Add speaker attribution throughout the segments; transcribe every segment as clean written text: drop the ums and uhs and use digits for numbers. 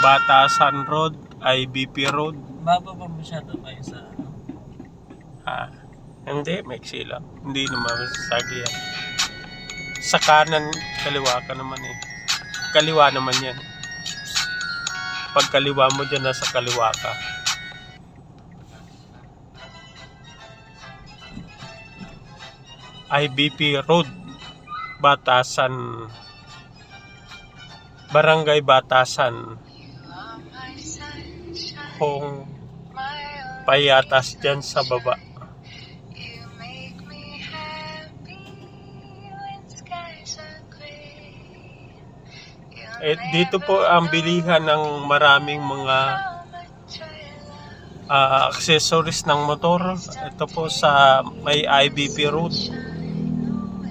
Speaker 1: Batasan Road, IBP Road.
Speaker 2: Baba pa masyado kayo sa ano?
Speaker 1: Hindi, maiksi lang. Hindi naman sasagi yan. Sa kanan, kaliwa ka naman eh. Kaliwa naman yan. Pag kaliwa mo dyan, nasa kaliwa ka. IBP Road, Batasan, Barangay Batasan, kung payatas dyan sa baba. Dito po ang bilihan ng maraming mga accessories ng motor. Ito po sa may IBP Road.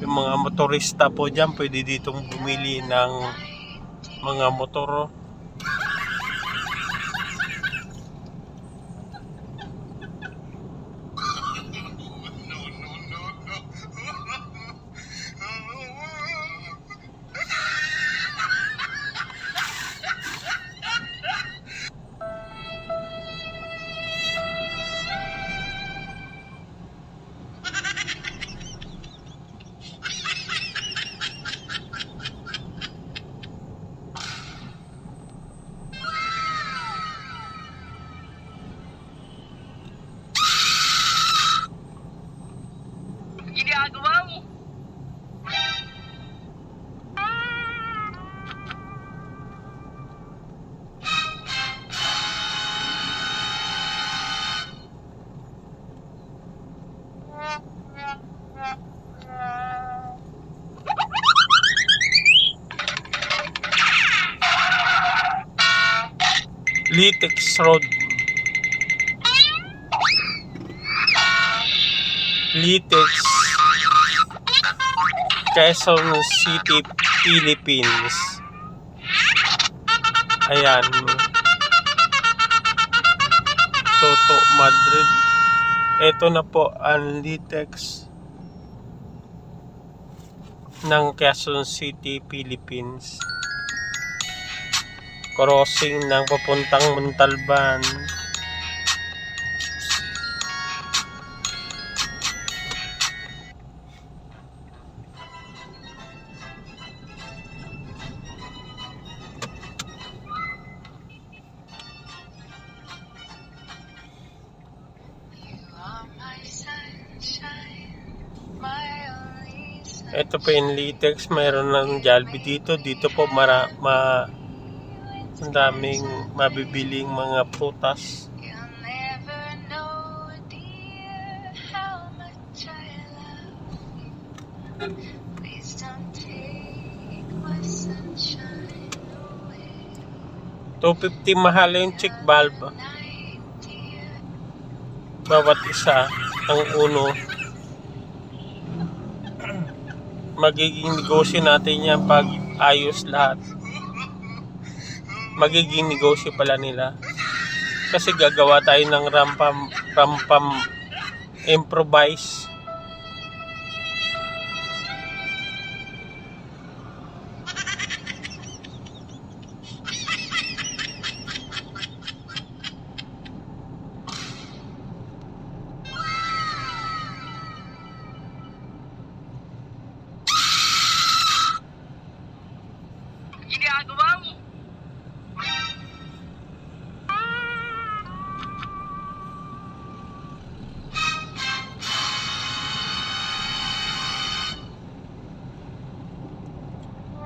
Speaker 1: Yung mga motorista po dyan, pwede ditong bumili ng mga motor.
Speaker 3: Ginagawa mo?
Speaker 1: Litex Road, Litex, Quezon City, Philippines. Ayan. Toto Madrid. Ito na po ang Litex ng Quezon City, Philippines. Crossing ng papuntang Montalban. Ito po yung Litex, mayroon ng Jollibee dito. Dito po ang daming mabibiling mga prutas. $250 mahal yung chick bulb. Bawat isa, ang uno. Magiging negosyo natin yan pag ayos lahat. Magiging negosyo pala nila. Kasi gagawa tayo ng rampam improvise.
Speaker 3: Ginagawa mo?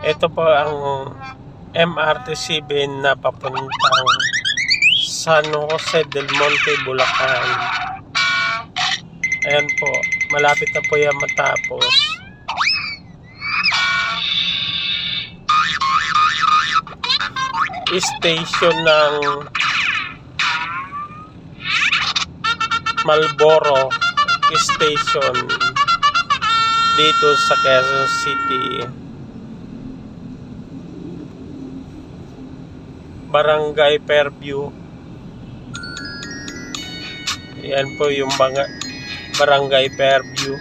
Speaker 1: Ito po ang MRT-7 na papuntang San Jose del Monte, Bulacan. Ayan po, malapit na po yan matapos. Station ng Marlboro Station dito sa Quezon City. Barangay Fairview. Yan po yung mga Barangay Fairview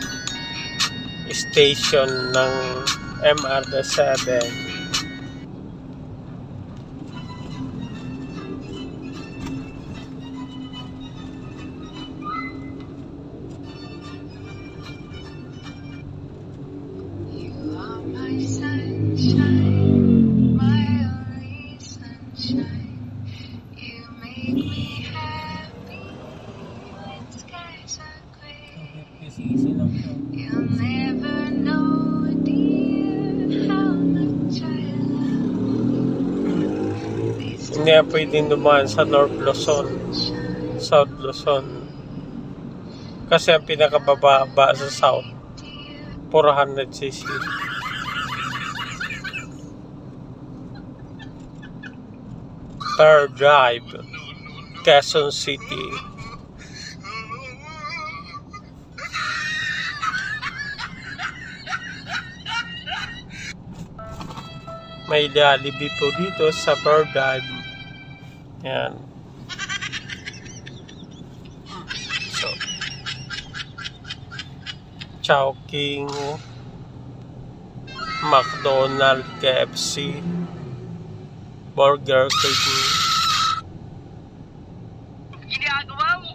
Speaker 1: station ng MRT-7. Hindi na pwedeng dumaan sa North Luzon, South Luzon. Kasi ang pinakababa sa South, 400cc. Per Drive, Quezon City. May Jollibee po dito sa Per Drive. Yan. So, Chowking, McDonald's, KFC, Burger King.
Speaker 3: Ginagawa mo?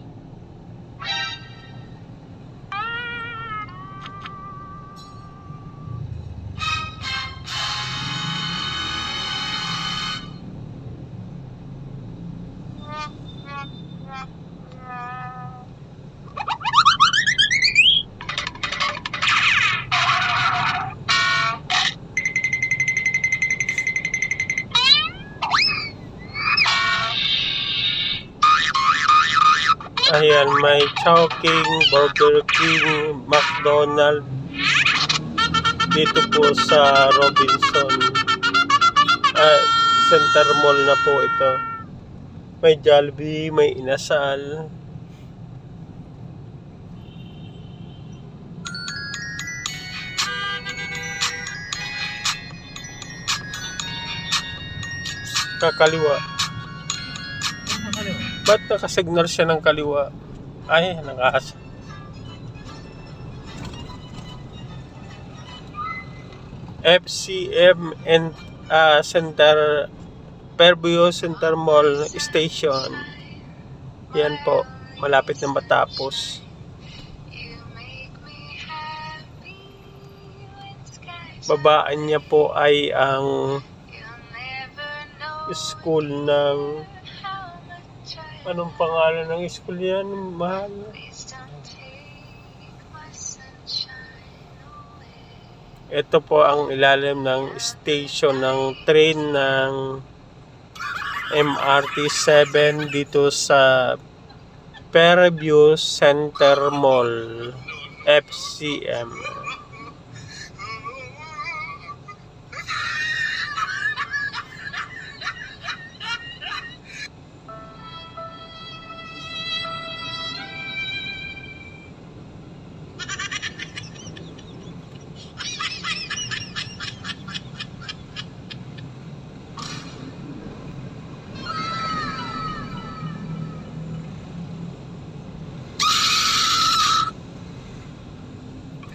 Speaker 1: Ayan, may Chowking, Burger King, McDonald's. Dito po sa Robinson. Center Mall na po ito. May Jollibee, may Inasal. Kakaliwa. Ba't nakasignal siya ng kaliwa? Ay, nakas. FCM and Center Fairview Center Mall Station. Yan po, malapit na matapos. Babaan niya po ay ang school ng, anong pangalan ng school yan? Mahal. Ito po ang ilalim ng station ng train ng MRT 7 dito sa Fairview Center Mall, FCM.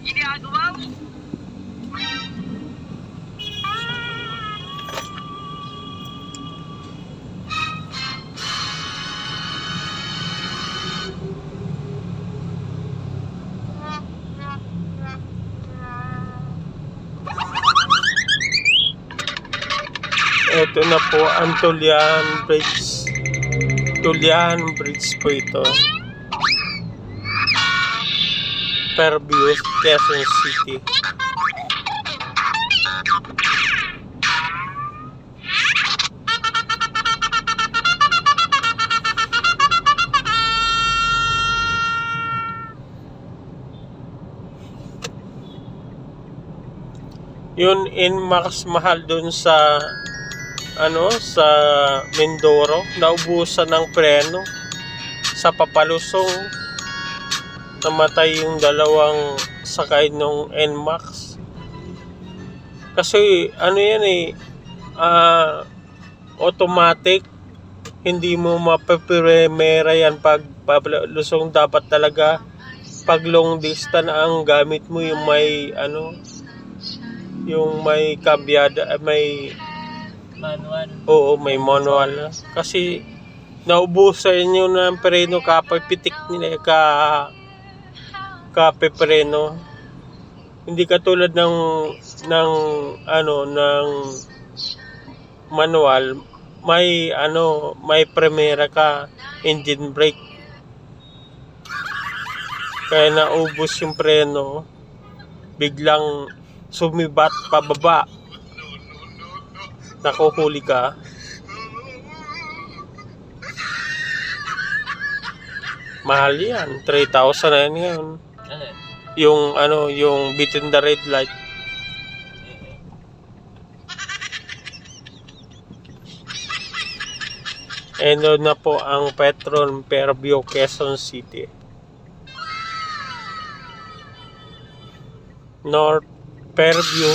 Speaker 3: Ginagawa mo?
Speaker 1: Ito na po ang Tulian Bridge. Tulian Bridge po ito. Fairview, Quezon City. Yun, Inmax mahal dun sa sa Mindoro, naubusan ng preno sa papalusong, namatay yung dalawang sakay nung Nmax kasi yan automatic, hindi mo mapaprimera yan pag papalusong. Dapat talaga pag long distance ang gamit mo yung may yung may kabyada, may
Speaker 2: Manual.
Speaker 1: Oo, may manual. Kasi naubusan nyo ng preno, kapapitik nila, kapepreno. Hindi katulad ng manual, may primera ka, engine brake. Kaya naubos yung preno, biglang sumibat pababa. Nakuhuli ka. Mahal yan. 3,000 na yan ngayon.
Speaker 2: Ano yan?
Speaker 1: Yung beat in the red light. And doon na po ang Petron Fairview, Quezon City. North Fairview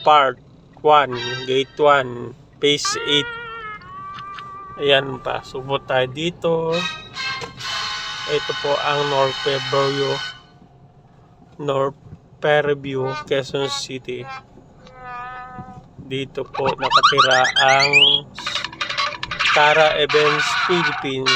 Speaker 1: Part 1, Gate 1, Phase 8. Ayan pa, subot tayo dito. Ito po ang North Fairview, Quezon City. Dito po nakatira ang Tara Events Philippines.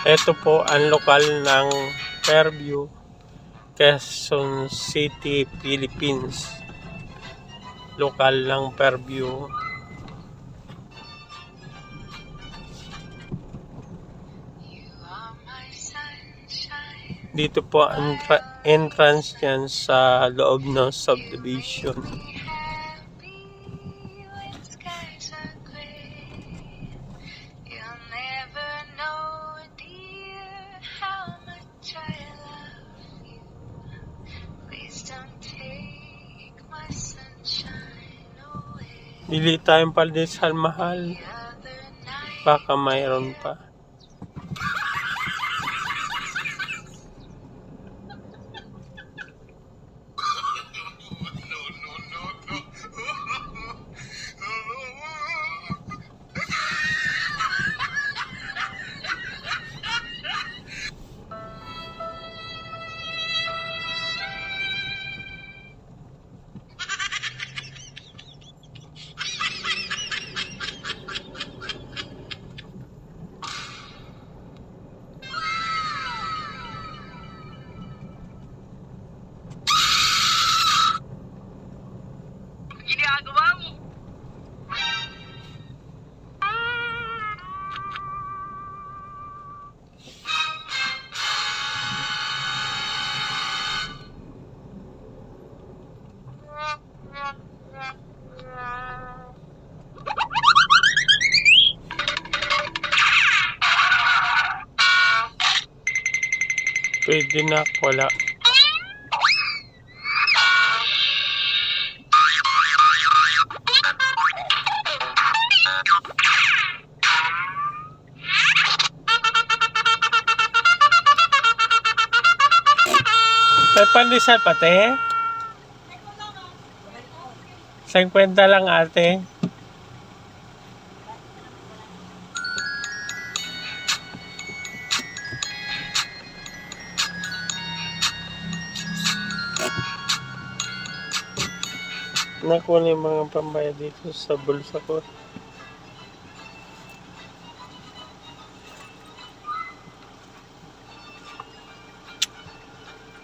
Speaker 1: Ito po ang lokal ng Fairview, Quezon City, Philippines. Lokal ng Fairview. Dito po ang entrance yan sa loob ng subdivision. Bili tayong pandesal mahal. Baka mayroon pa.
Speaker 3: Ginagawa mo?
Speaker 1: Pwede na, wala. May pandesal pati? 50 lang ate. Nakuha na yung mga pambayad dito sa bulsa ko.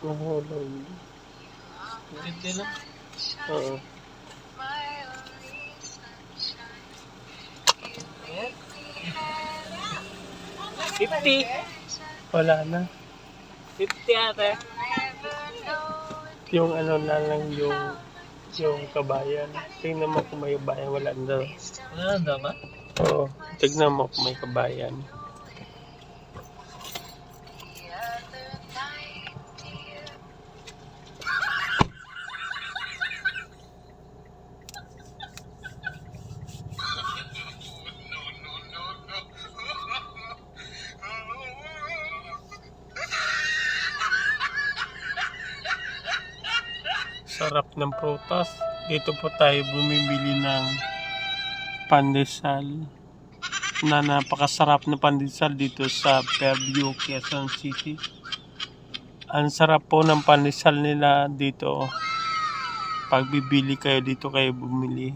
Speaker 1: Nahulog.
Speaker 2: 50 lang.
Speaker 1: Oo.
Speaker 2: Ayan. 50.
Speaker 1: Wala na.
Speaker 2: 50 ate.
Speaker 1: Yung ano na lang yung kabayan. Tingnan mo kung may kabayan. Wala na.
Speaker 2: Wala na ba?
Speaker 1: Oo. Tignan mo kung may kabayan. Sarap ng prutas. Dito po tayo bumibili ng pandesal na napakasarap na pandesal dito sa Fairview, Quezon City. Ang sarap po ng pandesal nila dito. Pag bibili kayo dito kayo bumili.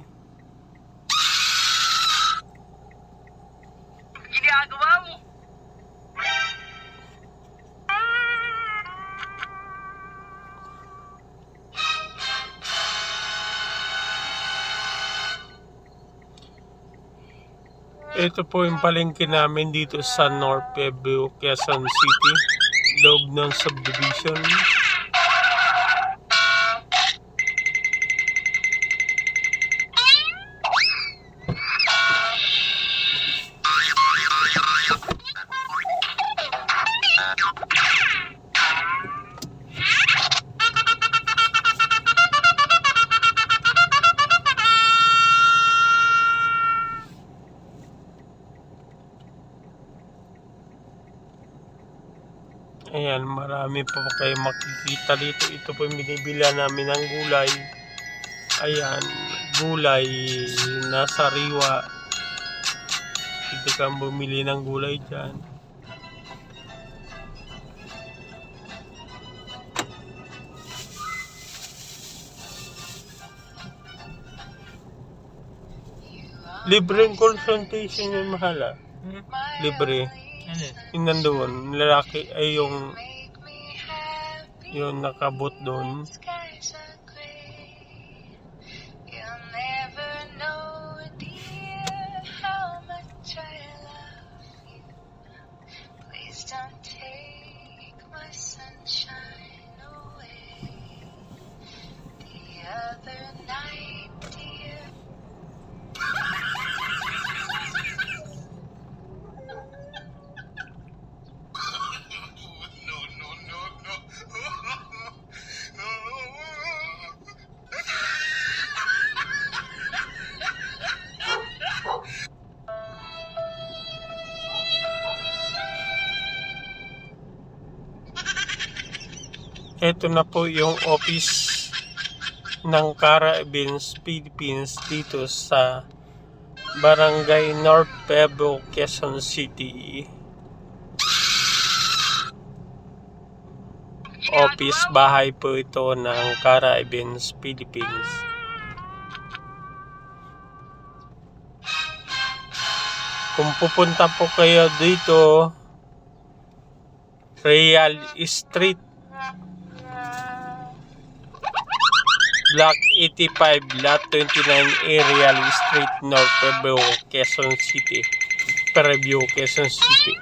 Speaker 1: Ito po yung palengke namin dito sa North Pueblo, Quezon City. Loob ng subdivision. Ayan, marami po kayo makikita dito. Ito po yung binibila namin ng gulay. Ayan, gulay na sariwa. Pwede kang bumili ng gulay dyan. Libreng consultation yung mahala. Libre.
Speaker 2: Ano?
Speaker 1: Yung nandoon, lalaki ay yung nakabot doon. Ito na po yung office ng Cara Events Philippines dito sa Barangay North Pueblo, Quezon City. Office bahay po ito ng Cara Events Philippines. Kung pupunta po kayo dito, Real Street, Block 85, Lot 29A, Real Street, North Pueblo, Quezon City. Preview, Quezon City.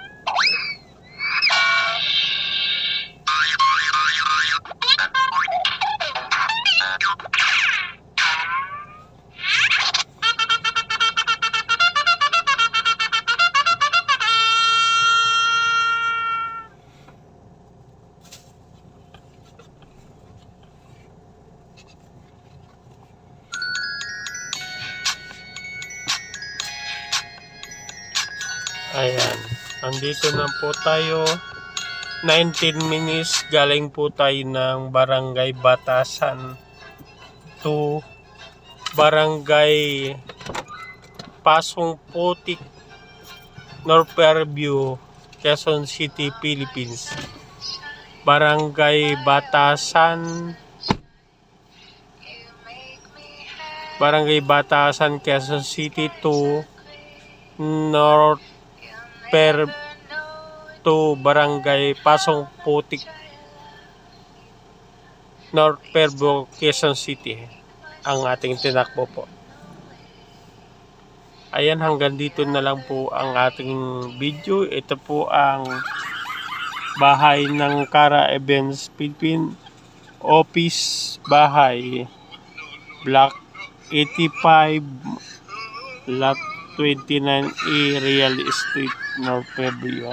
Speaker 1: Ayan, andito na po tayo. 19 minutes galing po tayo ng Barangay Batasan to Barangay Pasong Putik, North Fairview, Quezon City, Philippines. Barangay Batasan, Quezon City to North to Barangay Pasong Putik, North Pueblo, Quezon City ang ating tinakbo po. Ayan, hanggang dito na lang po ang ating video. Ito po ang bahay ng Cara Events Philippines, office bahay, Block 85, Lot 29A, Real Street, North Pueblo.